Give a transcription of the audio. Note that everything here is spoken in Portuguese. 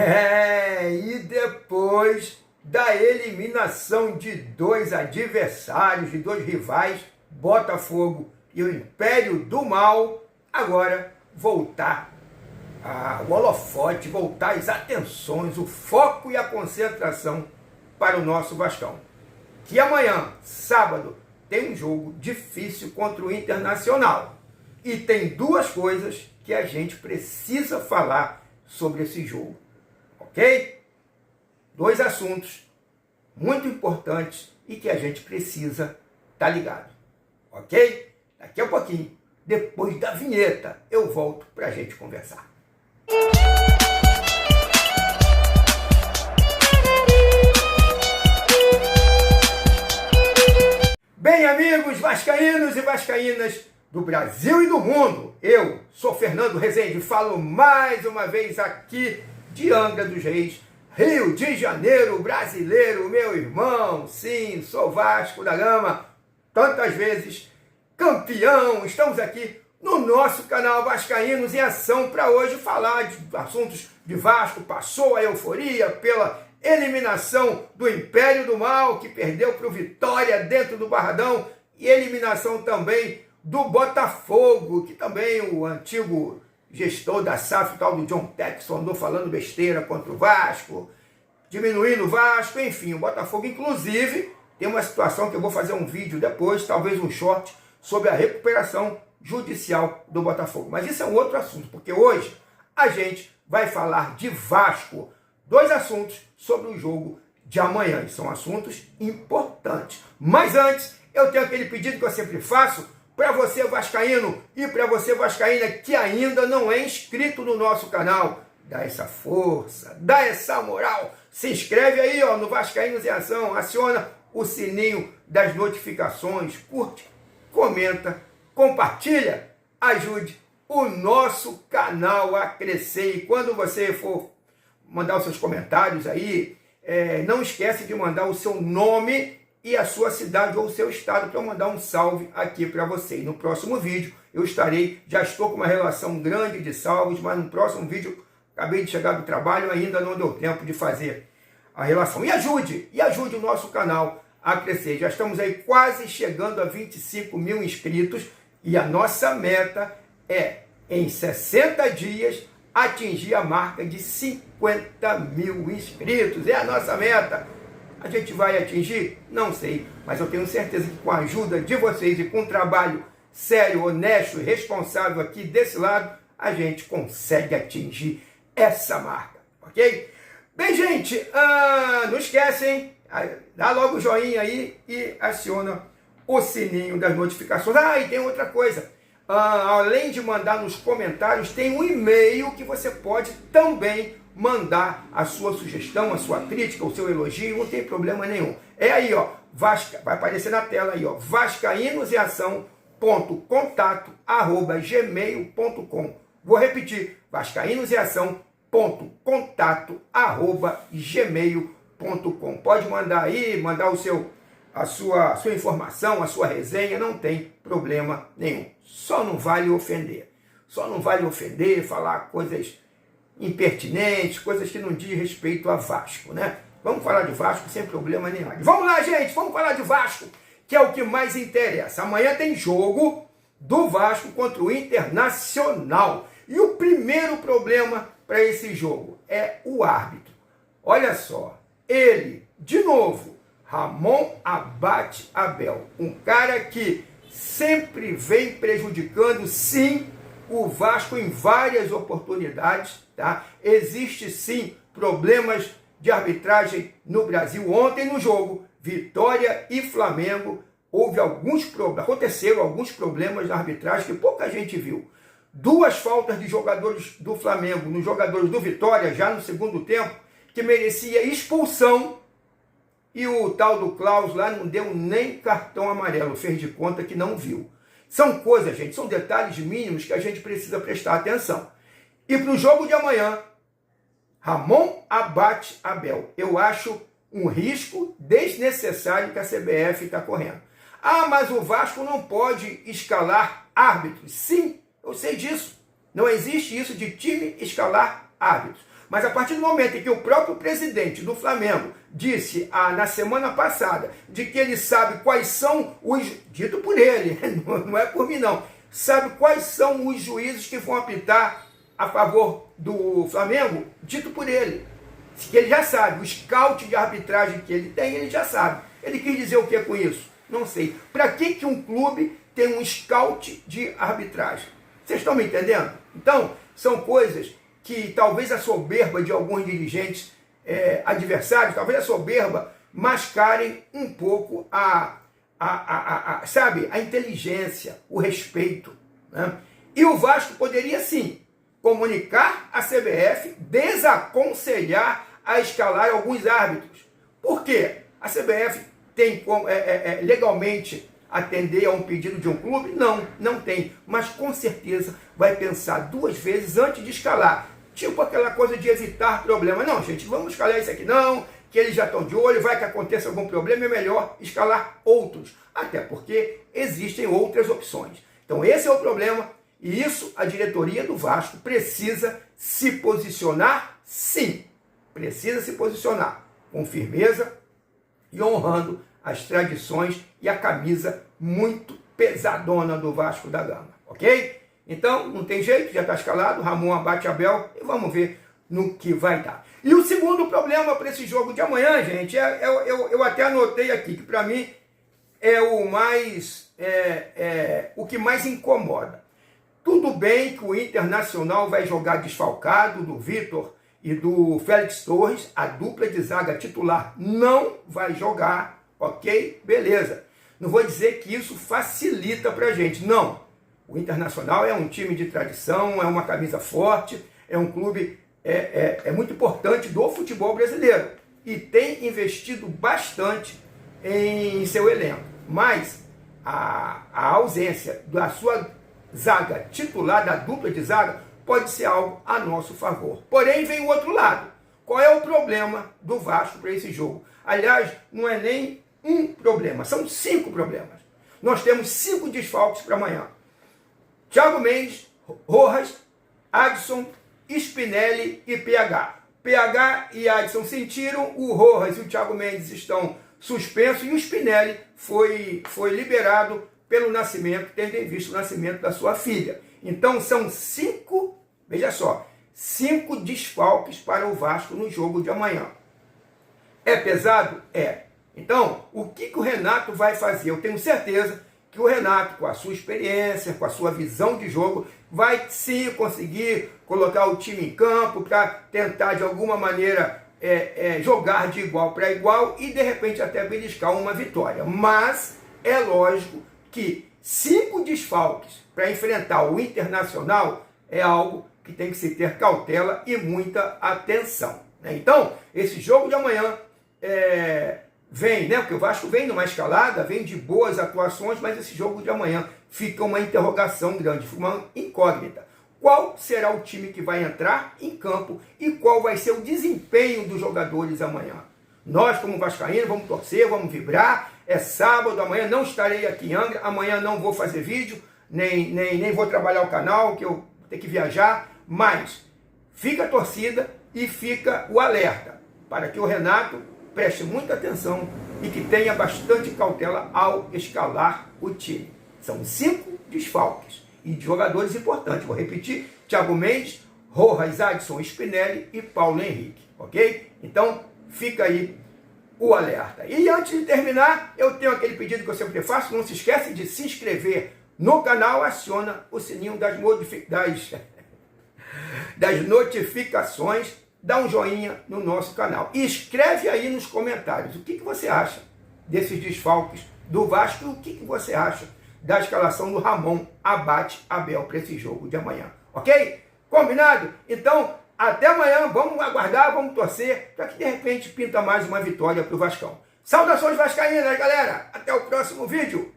E depois da eliminação de dois adversários, de dois rivais, Botafogo e o Império do Mal, agora voltar o holofote, voltar as atenções, o foco e a concentração para o nosso Vascão. Que amanhã, sábado, tem um jogo difícil contra o Internacional. E tem duas coisas que a gente precisa falar sobre esse jogo. Ok? Dois assuntos muito importantes e que a gente precisa estar ligado. Ok? Daqui a pouquinho, depois da vinheta, eu volto para a gente conversar. Bem, amigos vascaínos e vascaínas do Brasil e do mundo, eu sou Fernando Rezende, falo mais uma vez aqui de Angra dos Reis, Rio de Janeiro, brasileiro, meu irmão. Sim, sou Vasco da Gama, tantas vezes campeão. Estamos aqui no nosso canal Vascaínos em Ação para hoje falar de assuntos de Vasco. Passou a euforia pela eliminação do Império do Mal, que perdeu para o Vitória dentro do Barradão, e eliminação também do Botafogo, que também o antigo gestor da SAF, tal do John Texton, andou falando besteira contra o Vasco, diminuindo o Vasco, enfim, o Botafogo, inclusive, tem uma situação que eu vou fazer um vídeo depois, talvez um short, sobre a recuperação judicial do Botafogo. Mas isso é um outro assunto, porque hoje a gente vai falar de Vasco. Dois assuntos sobre o jogo de amanhã, e são assuntos importantes. Mas antes, eu tenho aquele pedido que eu sempre faço, para você vascaíno e para você vascaína que ainda não é inscrito no nosso canal. Dá essa força, dá essa moral. Se inscreve aí no Vascaínos em Ação, aciona o sininho das notificações, curte, comenta, compartilha, ajude o nosso canal a crescer. E quando você for mandar os seus comentários aí, não esquece de mandar o seu nome e a sua cidade ou o seu estado para eu mandar um salve aqui para você. E no próximo vídeo eu já estou com uma relação grande de salvos, mas no próximo vídeo, acabei de chegar do trabalho, ainda não deu tempo de fazer a relação. E ajude o nosso canal a crescer. Já estamos aí quase chegando a 25 mil inscritos e a nossa meta é, em 60 dias, atingir a marca de 50 mil inscritos. É a nossa meta. A gente vai atingir? Não sei, mas eu tenho certeza que com a ajuda de vocês e com um trabalho sério, honesto e responsável aqui desse lado, a gente consegue atingir essa marca, ok? Bem, gente, não esquecem, dá logo o joinha aí e aciona o sininho das notificações. E tem outra coisa, além de mandar nos comentários, tem um e-mail que você pode também mandar a sua sugestão, a sua crítica, o seu elogio, não tem problema nenhum. É aí, vai aparecer na tela aí, vascaínoseação.contato@gmail.com. Vou repetir, vascaínoseação.contato@gmail.com. Pode mandar aí, mandar a sua informação, a sua resenha, não tem problema nenhum. Só não vale ofender. Só não vale ofender, falar coisas impertinentes, coisas que não diz respeito a Vasco, né? Vamos falar de Vasco sem problema nenhum. Vamos lá, gente, vamos falar de Vasco, que é o que mais interessa. Amanhã tem jogo do Vasco contra o Internacional. E o primeiro problema para esse jogo é o árbitro. Olha só, ele, de novo, Ramon Abate Abel, um cara que sempre vem prejudicando, sim, o Vasco em várias oportunidades, tá? Existe sim problemas de arbitragem no Brasil. Ontem no jogo Vitória e Flamengo aconteceram alguns problemas na arbitragem que pouca gente viu. Duas faltas de jogadores do Flamengo nos jogadores do Vitória já no segundo tempo que merecia expulsão, e o tal do Klaus lá não deu nem cartão amarelo, fez de conta que não viu. São coisas, gente, são detalhes mínimos que a gente precisa prestar atenção. E para o jogo de amanhã, Ramon Abate Abel. Eu acho um risco desnecessário que a CBF está correndo. Mas o Vasco não pode escalar árbitros. Sim, eu sei disso. Não existe isso de time escalar árbitros. Mas a partir do momento em que o próprio presidente do Flamengo disse na semana passada de que ele sabe quais são os, dito por ele, não é por mim não, sabe quais são os juízes que vão apitar a favor do Flamengo, dito por ele, que ele já sabe, o scout de arbitragem que ele tem, ele já sabe. Ele quis dizer o que com isso? Não sei. Para que um clube tem um scout de arbitragem? Vocês estão me entendendo? Então, são coisas que talvez a soberba de alguns dirigentes adversários, talvez a soberba mascarem um pouco sabe, a inteligência, o respeito, né? E o Vasco poderia sim comunicar à CBF, desaconselhar a escalar alguns árbitros. Por quê? A CBF tem como legalmente atender a um pedido de um clube? Não, não tem. Mas com certeza vai pensar duas vezes antes de escalar. Tipo aquela coisa de evitar problema. Não, gente, vamos escalar isso aqui não, que eles já estão de olho, vai que aconteça algum problema, é melhor escalar outros. Até porque existem outras opções. Então esse é o problema e isso a diretoria do Vasco precisa se posicionar sim. Precisa se posicionar com firmeza e honrando as tradições e a camisa muito pesadona do Vasco da Gama, ok? Então, não tem jeito, já está escalado, Ramon abate Abel e vamos ver no que vai dar. E o segundo problema para esse jogo de amanhã, gente, eu até anotei aqui, que para mim é o que mais incomoda. Tudo bem que o Internacional vai jogar desfalcado do Vitor e do Félix Torres, a dupla de zaga titular não vai jogar, ok? Beleza. Não vou dizer que isso facilita para a gente, não. O Internacional é um time de tradição, é uma camisa forte, é um clube muito importante do futebol brasileiro e tem investido bastante em seu elenco. Mas a ausência da sua zaga titular, da dupla de zaga, pode ser algo a nosso favor. Porém, vem o outro lado. Qual é o problema do Vasco para esse jogo? Aliás, não é nem um problema, são 5 problemas. Nós temos 5 desfalques para amanhã. Thiago Mendes, Rojas, Adson, Spinelli e PH. PH e Adson sentiram, o Rojas e o Thiago Mendes estão suspensos e o Spinelli foi liberado pelo nascimento, tendo em vista o nascimento da sua filha. Então são 5, veja só, 5 desfalques para o Vasco no jogo de amanhã. É pesado? É. Então, o que o Renato vai fazer? Eu tenho certeza que o Renato, com a sua experiência, com a sua visão de jogo, vai sim conseguir colocar o time em campo para tentar de alguma maneira jogar de igual para igual e de repente até beliscar uma vitória. Mas é lógico que 5 desfalques para enfrentar o Internacional é algo que tem que se ter cautela e muita atenção, né? Então, esse jogo de amanhã vem, né? Porque o Vasco vem numa escalada, vem de boas atuações, mas esse jogo de amanhã fica uma interrogação grande, uma incógnita. Qual será o time que vai entrar em campo e qual vai ser o desempenho dos jogadores amanhã? Nós, como vascaínos, vamos torcer, vamos vibrar. É sábado, amanhã não estarei aqui em Angra, amanhã não vou fazer vídeo, nem vou trabalhar o canal, que eu vou ter que viajar, mas fica a torcida e fica o alerta, para que o Renato preste muita atenção e que tenha bastante cautela ao escalar o time. São 5 desfalques e de jogadores importantes. Vou repetir, Thiago Mendes, Rojas, Adson, Spinelli e Paulo Henrique, ok? Então, fica aí o alerta. E antes de terminar, eu tenho aquele pedido que eu sempre faço, não se esquece de se inscrever no canal, aciona o sininho das notificações, dá um joinha no nosso canal. E escreve aí nos comentários o que você acha desses desfalques do Vasco e o que você acha da escalação do Ramon abate Abel para esse jogo de amanhã. Ok? Combinado? Então, até amanhã, vamos aguardar, vamos torcer, para que de repente pinta mais uma vitória para o Vascão. Saudações vascaínas, galera! Até o próximo vídeo!